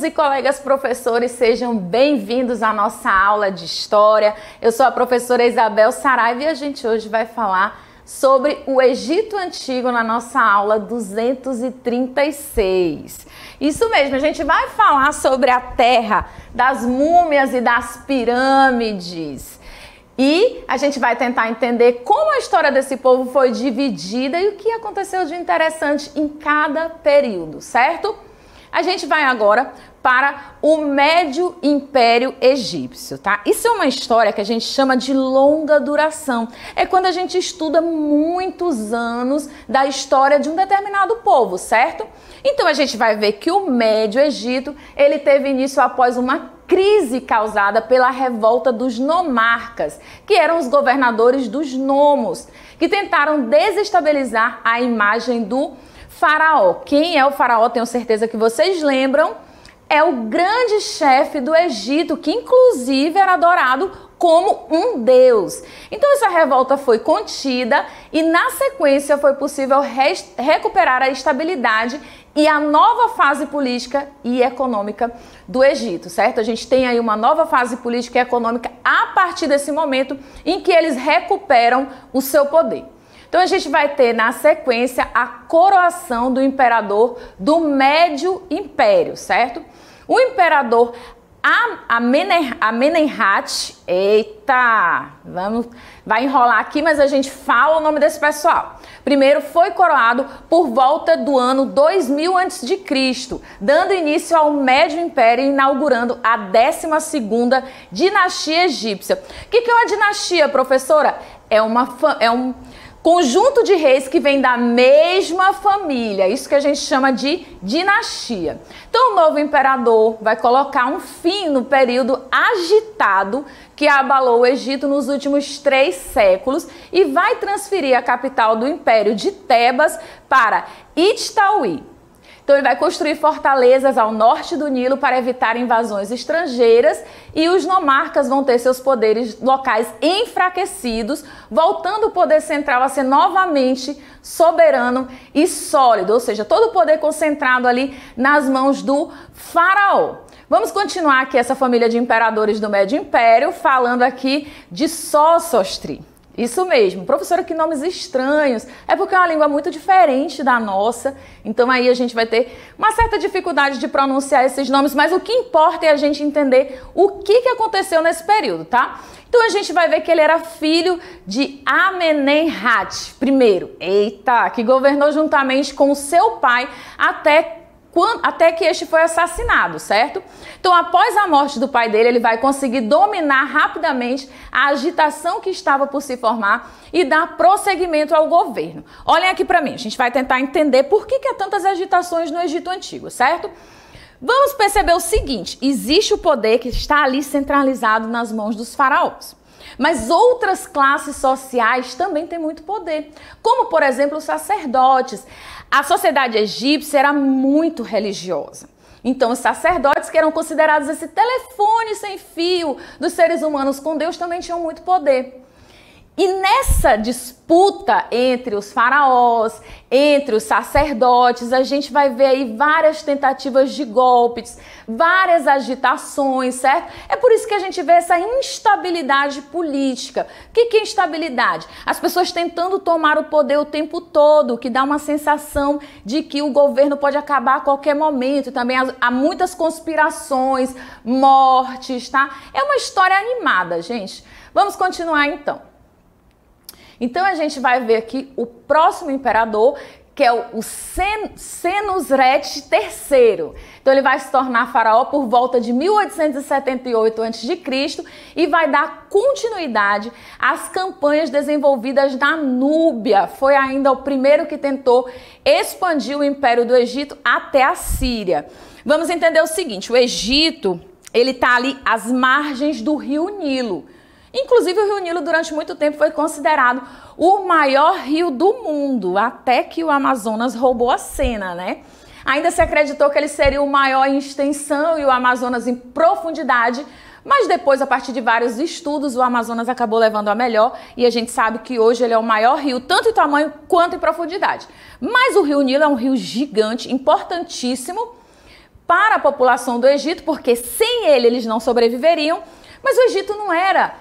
alunos e colegas professores, sejam bem-vindos à nossa aula de História. Eu sou a professora Isabel Saraiva e a gente hoje vai falar sobre o Egito Antigo na nossa aula 236. Isso mesmo, a gente vai falar sobre a terra das múmias e das pirâmides. E a gente vai tentar entender como a história desse povo foi dividida e o que aconteceu de interessante em cada período, certo? A gente vai agora para o Médio Império Egípcio, tá? Isso é uma história que a gente chama de longa duração. É quando a gente estuda muitos anos da história de um determinado povo, certo? Então a gente vai ver que o Médio Egito, ele teve início após uma crise causada pela revolta dos nomarcas, que eram os governadores dos nomos, que tentaram desestabilizar a imagem do faraó. Quem é o faraó? Tenho certeza que vocês lembram. É o grande chefe do Egito, que inclusive era adorado como um deus. Então essa revolta foi contida e na sequência foi possível recuperar a estabilidade e a nova fase política e econômica do Egito, certo? A gente tem aí uma nova fase política e econômica a partir desse momento em que eles recuperam o seu poder. Então a gente vai ter na sequência a coroação do imperador do Médio Império, certo? O imperador Amenemhat, vai enrolar aqui, mas a gente fala o nome desse pessoal. Primeiro foi coroado por volta do ano 2000 a.C., dando início ao Médio Império e inaugurando a 12ª dinastia egípcia. O que é uma dinastia, professora? É um conjunto de reis que vem da mesma família, isso que a gente chama de dinastia. Então o novo imperador vai colocar um fim no período agitado que abalou o Egito nos últimos 3 séculos e vai transferir a capital do império de Tebas para Itztauí. Então ele vai construir fortalezas ao norte do Nilo para evitar invasões estrangeiras e os nomarcas vão ter seus poderes locais enfraquecidos, voltando o poder central a ser novamente soberano e sólido, ou seja, todo o poder concentrado ali nas mãos do faraó. Vamos continuar aqui essa família de imperadores do Médio Império, falando aqui de Sósostre. Isso mesmo, professora, que nomes estranhos, é porque é uma língua muito diferente da nossa, então aí a gente vai ter uma certa dificuldade de pronunciar esses nomes, mas o que importa é a gente entender o que aconteceu nesse período, tá? Então a gente vai ver que ele era filho de Amenemhat I, que governou juntamente com o seu pai até que este foi assassinado, certo? Então, após a morte do pai dele, ele vai conseguir dominar rapidamente a agitação que estava por se formar e dar prosseguimento ao governo. Olhem aqui para mim, a gente vai tentar entender por que há tantas agitações no Egito Antigo, certo? Vamos perceber o seguinte, existe o poder que está ali centralizado nas mãos dos faraós. Mas outras classes sociais também têm muito poder, como, por exemplo, os sacerdotes. A sociedade egípcia era muito religiosa. Então, os sacerdotes, que eram considerados esse telefone sem fio dos seres humanos com Deus, também tinham muito poder. E nessa disputa entre os faraós, entre os sacerdotes, a gente vai ver aí várias tentativas de golpes, várias agitações, certo? É por isso que a gente vê essa instabilidade política. O que é instabilidade? As pessoas tentando tomar o poder o tempo todo, que dá uma sensação de que o governo pode acabar a qualquer momento. Também há muitas conspirações, mortes, tá? É uma história animada, gente. Vamos continuar então. Então a gente vai ver aqui o próximo imperador, que é o Senusret III. Então ele vai se tornar faraó por volta de 1878 a.C. e vai dar continuidade às campanhas desenvolvidas na Núbia. Foi ainda o primeiro que tentou expandir o Império do Egito até a Síria. Vamos entender o seguinte, o Egito, ele está ali às margens do rio Nilo. Inclusive o rio Nilo durante muito tempo foi considerado o maior rio do mundo, até que o Amazonas roubou a cena, né? Ainda se acreditou que ele seria o maior em extensão e o Amazonas em profundidade, mas depois, a partir de vários estudos, o Amazonas acabou levando a melhor e a gente sabe que hoje ele é o maior rio, tanto em tamanho quanto em profundidade. Mas o rio Nilo é um rio gigante, importantíssimo, para a população do Egito, porque sem ele eles não sobreviveriam, mas o Egito não era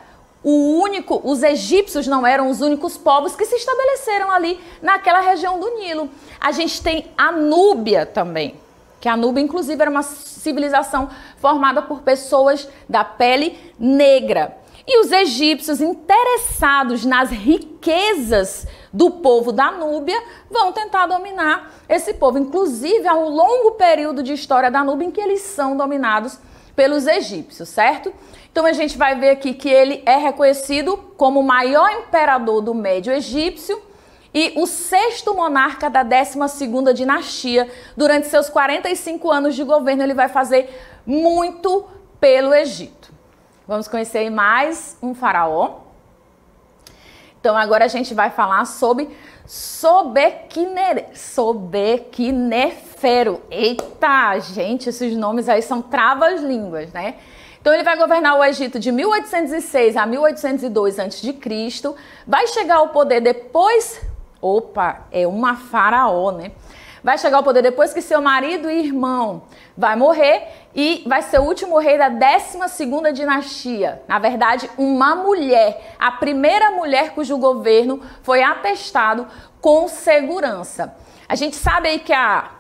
o único, os egípcios não eram os únicos povos que se estabeleceram ali naquela região do Nilo. A gente tem a Núbia também, que a Núbia inclusive era uma civilização formada por pessoas da pele negra. E os egípcios, interessados nas riquezas do povo da Núbia, vão tentar dominar esse povo. Inclusive, há um longo período de história da Núbia em que eles são dominados pelos egípcios, certo? Então a gente vai ver aqui que ele é reconhecido como o maior imperador do Médio Egípcio e o sexto monarca da 12ª dinastia. Durante seus 45 anos de governo, ele vai fazer muito pelo Egito. Vamos conhecer aí mais um faraó. Então agora a gente vai falar sobre Sobequinefero. Eita, gente, esses nomes aí são travas-línguas, né? Então ele vai governar o Egito de 1806 a 1802 a.C., vai chegar ao poder depois... Opa, é uma faraó, né? Vai chegar ao poder depois que seu marido e irmão vai morrer e vai ser o último rei da 12ª dinastia. Na verdade, uma mulher, a primeira mulher cujo governo foi atestado com segurança. A gente sabe aí que a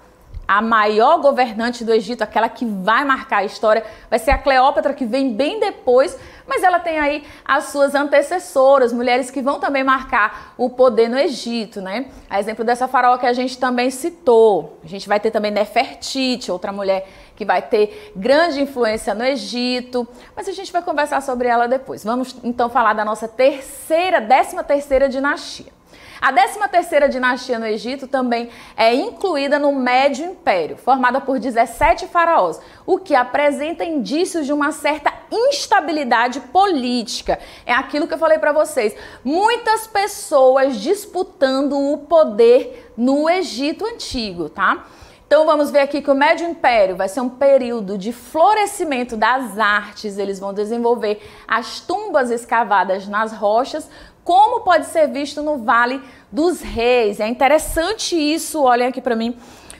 maior governante do Egito, aquela que vai marcar a história, vai ser a Cleópatra, que vem bem depois, mas ela tem aí as suas antecessoras, mulheres que vão também marcar o poder no Egito, né? A exemplo dessa faraó que a gente também citou. A gente vai ter também Nefertiti, outra mulher que vai ter grande influência no Egito, mas a gente vai conversar sobre ela depois. Vamos então falar da nossa 13ª dinastia. A 13ª dinastia no Egito também é incluída no Médio Império, formada por 17 faraós, o que apresenta indícios de uma certa instabilidade política. É aquilo que eu falei para vocês. Muitas pessoas disputando o poder no Egito Antigo, tá? Então vamos ver aqui que o Médio Império vai ser um período de florescimento das artes. Eles vão desenvolver as tumbas escavadas nas rochas, como pode ser visto no Vale dos Reis. É interessante isso, olhem aqui para mim,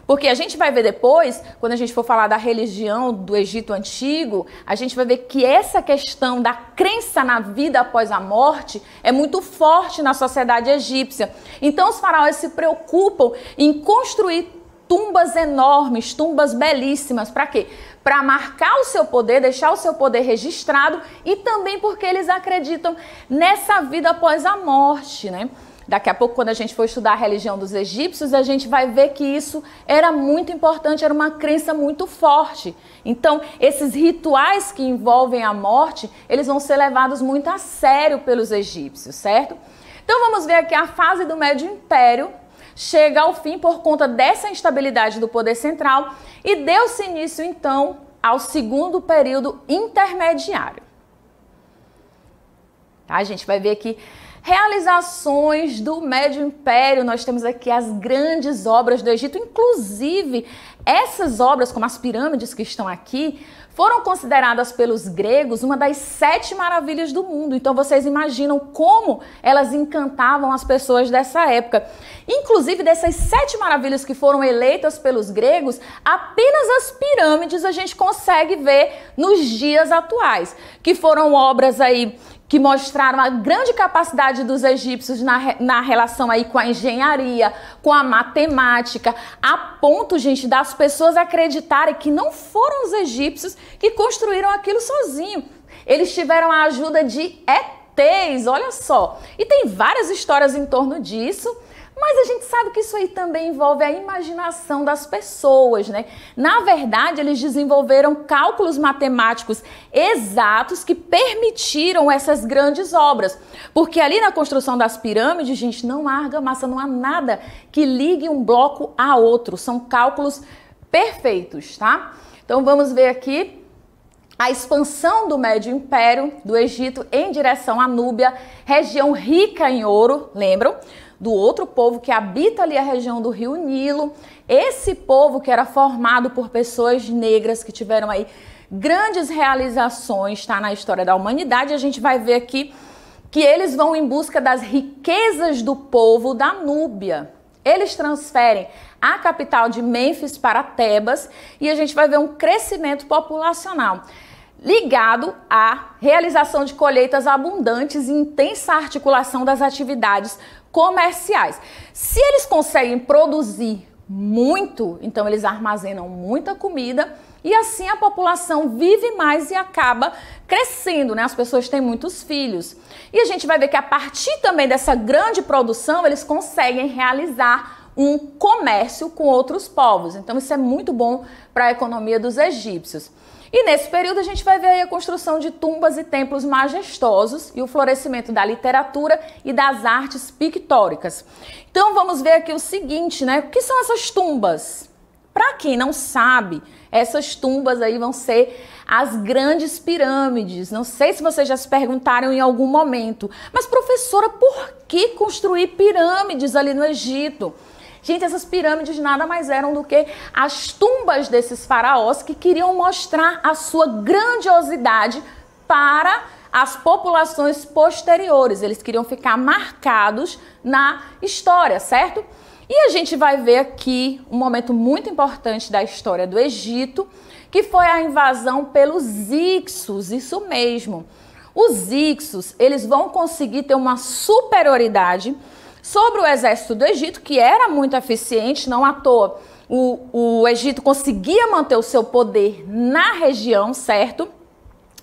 porque a gente vai ver depois, quando a gente for falar da religião do Egito Antigo, a gente vai ver que essa questão da crença na vida após a morte é muito forte na sociedade egípcia. Então os faraós se preocupam em construir tumbas enormes, tumbas belíssimas. Para quê? Para marcar o seu poder, deixar o seu poder registrado, e também porque eles acreditam nessa vida após a morte, né? Daqui a pouco, quando a gente for estudar a religião dos egípcios, a gente vai ver que isso era muito importante, era uma crença muito forte. Então, esses rituais que envolvem a morte, eles vão ser levados muito a sério pelos egípcios, certo? Então, vamos ver aqui a fase do Médio Império. Chega ao fim por conta dessa instabilidade do poder central e deu-se início, então, ao segundo período intermediário. Tá? A gente vai ver aqui realizações do Médio Império. Nós temos aqui as grandes obras do Egito, inclusive essas obras, como as pirâmides que estão aqui, foram consideradas pelos gregos uma das 7 maravilhas do mundo. Então vocês imaginam como elas encantavam as pessoas dessa época. Inclusive, dessas 7 maravilhas que foram eleitas pelos gregos, apenas as pirâmides a gente consegue ver nos dias atuais, que foram obras aí que mostraram a grande capacidade dos egípcios na relação aí com a engenharia, com a matemática, a ponto, gente, das pessoas acreditarem que não foram os egípcios que construíram aquilo sozinho. Eles tiveram a ajuda de ETs, olha só. E tem várias histórias em torno disso, mas a gente sabe que isso aí também envolve a imaginação das pessoas, né? Na verdade, eles desenvolveram cálculos matemáticos exatos que permitiram essas grandes obras. Porque ali na construção das pirâmides, gente, não há argamassa, não há nada que ligue um bloco a outro. São cálculos perfeitos, tá? Então vamos ver aqui a expansão do Médio Império do Egito em direção à Núbia, região rica em ouro, lembram? Do outro povo que habita ali a região do Rio Nilo. Esse povo que era formado por pessoas negras que tiveram aí grandes realizações, tá, na história da humanidade. A gente vai ver aqui que eles vão em busca das riquezas do povo da Núbia. Eles transferem a capital de Mênfis para Tebas e a gente vai ver um crescimento populacional ligado à realização de colheitas abundantes e intensa articulação das atividades comerciais. Se eles conseguem produzir muito, então eles armazenam muita comida e assim a população vive mais e acaba crescendo, né? As pessoas têm muitos filhos. E a gente vai ver que a partir também dessa grande produção, eles conseguem realizar um comércio com outros povos. Então isso é muito bom para a economia dos egípcios. E nesse período a gente vai ver aí a construção de tumbas e templos majestosos e o florescimento da literatura e das artes pictóricas. Então vamos ver aqui o seguinte, né? O que são essas tumbas? Para quem não sabe, essas tumbas aí vão ser as grandes pirâmides. Não sei se vocês já se perguntaram em algum momento, mas professora, por que construir pirâmides ali no Egito? Gente, essas pirâmides nada mais eram do que as tumbas desses faraós que queriam mostrar a sua grandiosidade para as populações posteriores. Eles queriam ficar marcados na história, certo? E a gente vai ver aqui um momento muito importante da história do Egito, que foi a invasão pelos Hicsos, isso mesmo. Os Hicsos, eles vão conseguir ter uma superioridade sobre o exército do Egito, que era muito eficiente, não à toa. O Egito conseguia manter o seu poder na região, certo?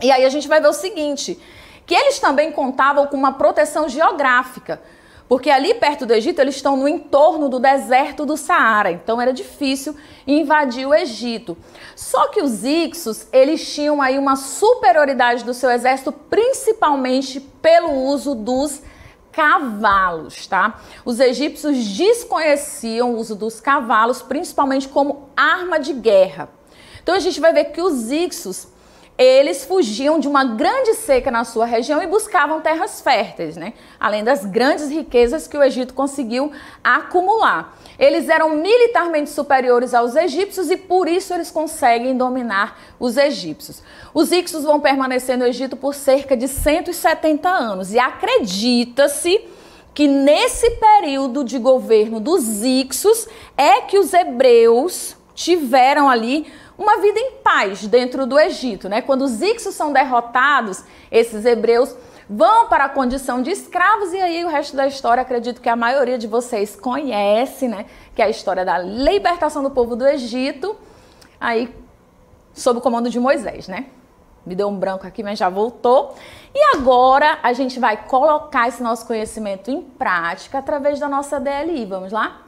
E aí a gente vai ver o seguinte, que eles também contavam com uma proteção geográfica, porque ali perto do Egito eles estão no entorno do deserto do Saara, então era difícil invadir o Egito. Só que os Hicsos, eles tinham aí uma superioridade do seu exército, principalmente pelo uso dos cavalos, tá? Os egípcios desconheciam o uso dos cavalos, principalmente como arma de guerra. Então a gente vai ver que os Hicsos, eles fugiam de uma grande seca na sua região e buscavam terras férteis, né? Além das grandes riquezas que o Egito conseguiu acumular. Eles eram militarmente superiores aos egípcios e por isso eles conseguem dominar os egípcios. Os Hicsos vão permanecer no Egito por cerca de 170 anos e acredita-se que nesse período de governo dos Hicsos é que os hebreus tiveram ali uma vida em paz dentro do Egito, né? Quando os Hicsos são derrotados, esses hebreus vão para a condição de escravos e aí o resto da história, acredito que a maioria de vocês conhece, né? Que é a história da libertação do povo do Egito, aí sob o comando de Moisés, né? Me deu um branco aqui, mas já voltou. E agora a gente vai colocar esse nosso conhecimento em prática através da nossa DLI. Vamos lá?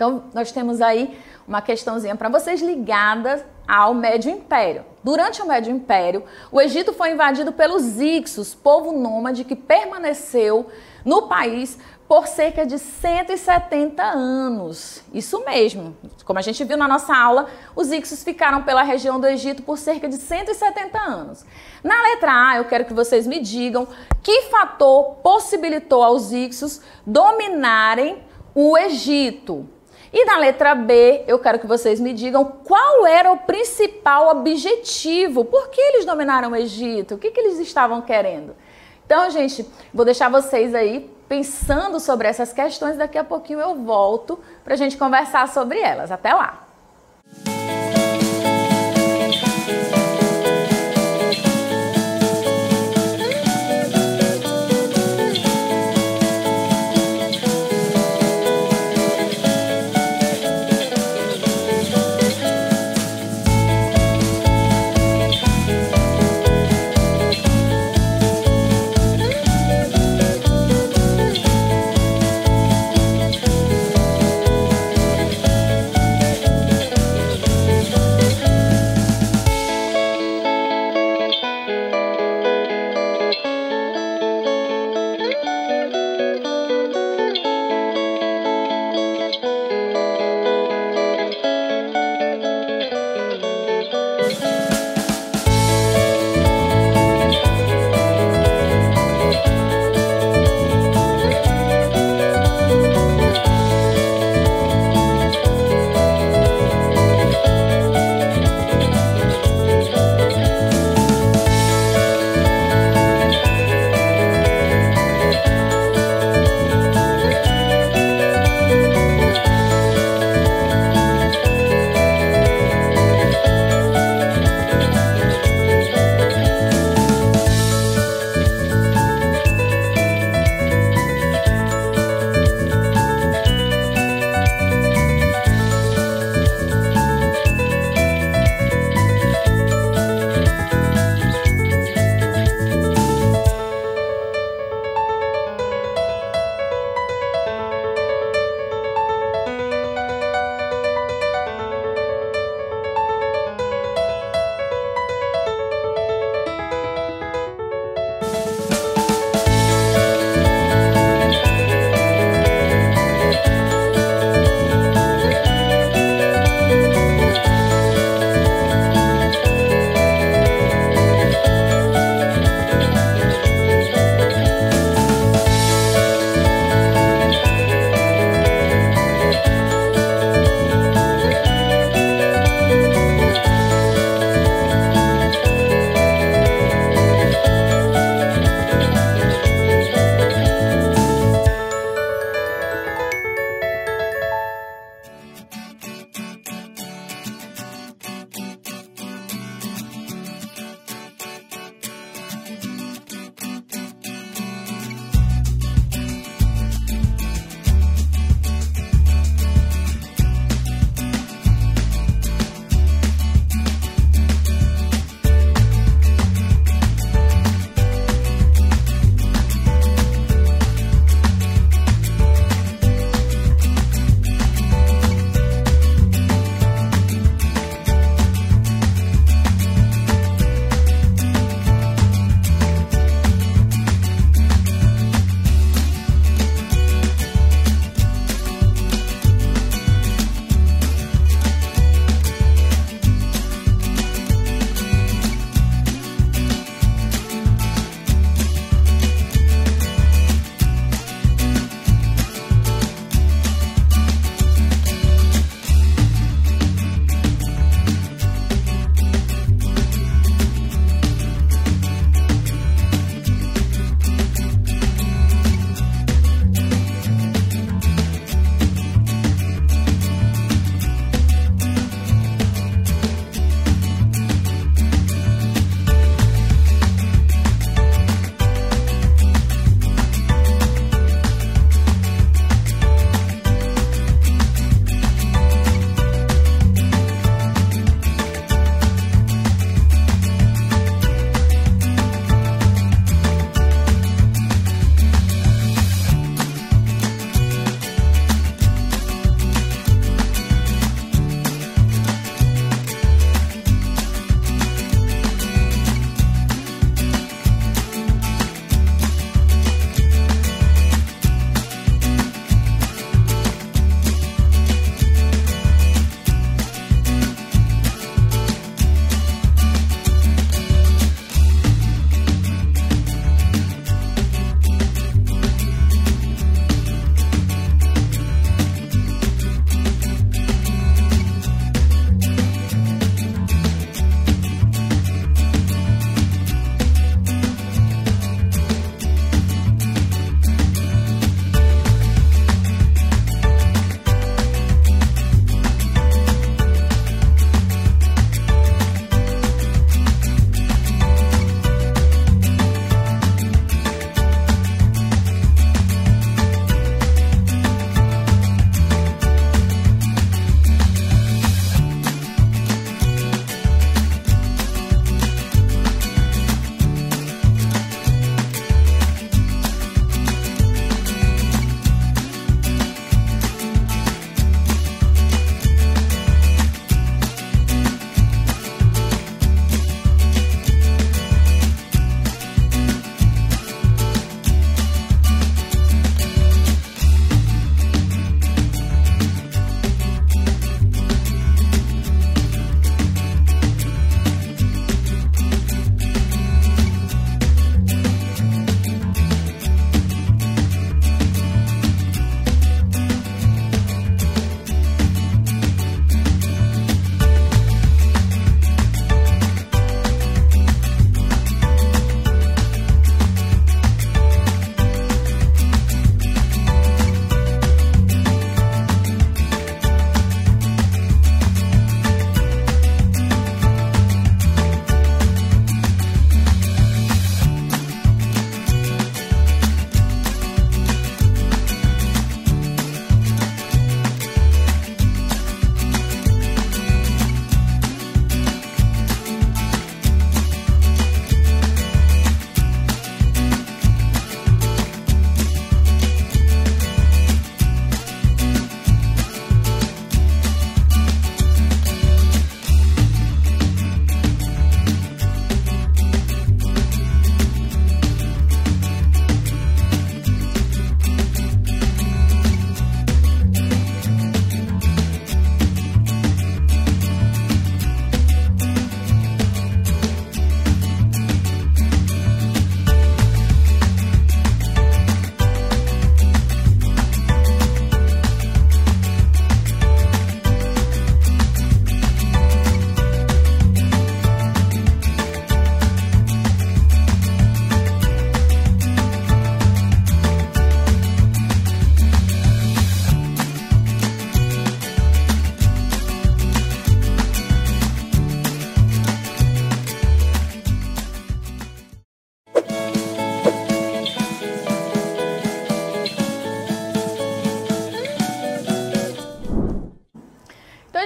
Então, nós temos aí uma questãozinha para vocês ligada ao Médio Império. Durante o Médio Império, o Egito foi invadido pelos Hicsos, povo nômade que permaneceu no país por cerca de 170 anos. Isso mesmo, como a gente viu na nossa aula, os Hicsos ficaram pela região do Egito por cerca de 170 anos. Na letra A, eu quero que vocês me digam que fator possibilitou aos Hicsos dominarem o Egito. E na letra B, eu quero que vocês me digam qual era o principal objetivo. Por que eles dominaram o Egito? O que eles estavam querendo? Então, gente, vou deixar vocês aí pensando sobre essas questões. Daqui a pouquinho eu volto para a gente conversar sobre elas. Até lá!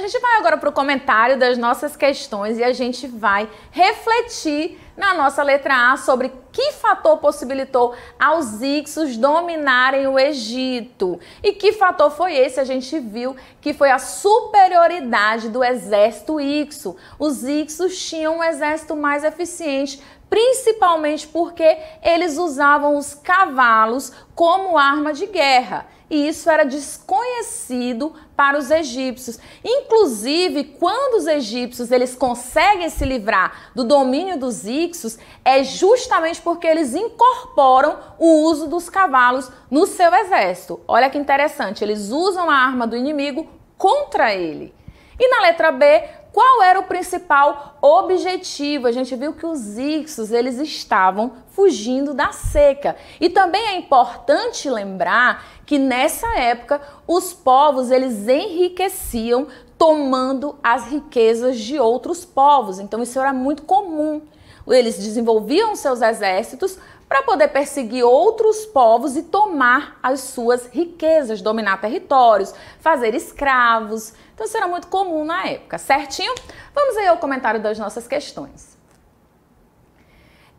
gente vai agora para o comentário das nossas questões e a gente vai refletir na nossa letra A sobre que fator possibilitou aos Hicsos dominarem o Egito. E que fator foi esse? A gente viu que foi a superioridade do exército Hicso. Os Hicsos tinham um exército mais eficiente, principalmente porque eles usavam os cavalos como arma de guerra. E isso era desconhecido para os egípcios. Inclusive, quando os egípcios eles conseguem se livrar do domínio dos Hicsos, é justamente porque eles incorporam o uso dos cavalos no seu exército. Olha que interessante, eles usam a arma do inimigo contra ele. E na letra B, qual era o principal objetivo? A gente viu que os Hicsos eles estavam fugindo da seca. E também é importante lembrar que nessa época os povos eles enriqueciam tomando as riquezas de outros povos. Então isso era muito comum. Eles desenvolviam seus exércitos para poder perseguir outros povos e tomar as suas riquezas, dominar territórios, fazer escravos. Então isso era muito comum na época, certinho? Vamos aí ao comentário das nossas questões.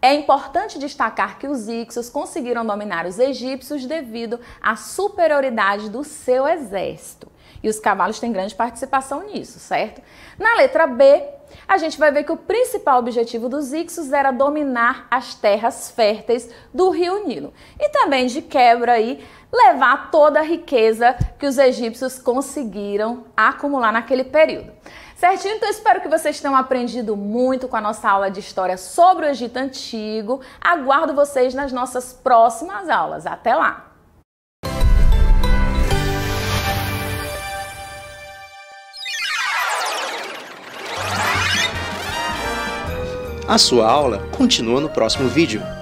É importante destacar que os Hicsos conseguiram dominar os egípcios devido à superioridade do seu exército. E os cavalos têm grande participação nisso, certo? Na letra B, a gente vai ver que o principal objetivo dos Hicsos era dominar as terras férteis do rio Nilo. E também, de quebra aí, levar toda a riqueza que os egípcios conseguiram acumular naquele período. Certinho? Então, espero que vocês tenham aprendido muito com a nossa aula de história sobre o Egito Antigo. Aguardo vocês nas nossas próximas aulas. Até lá! A sua aula continua no próximo vídeo.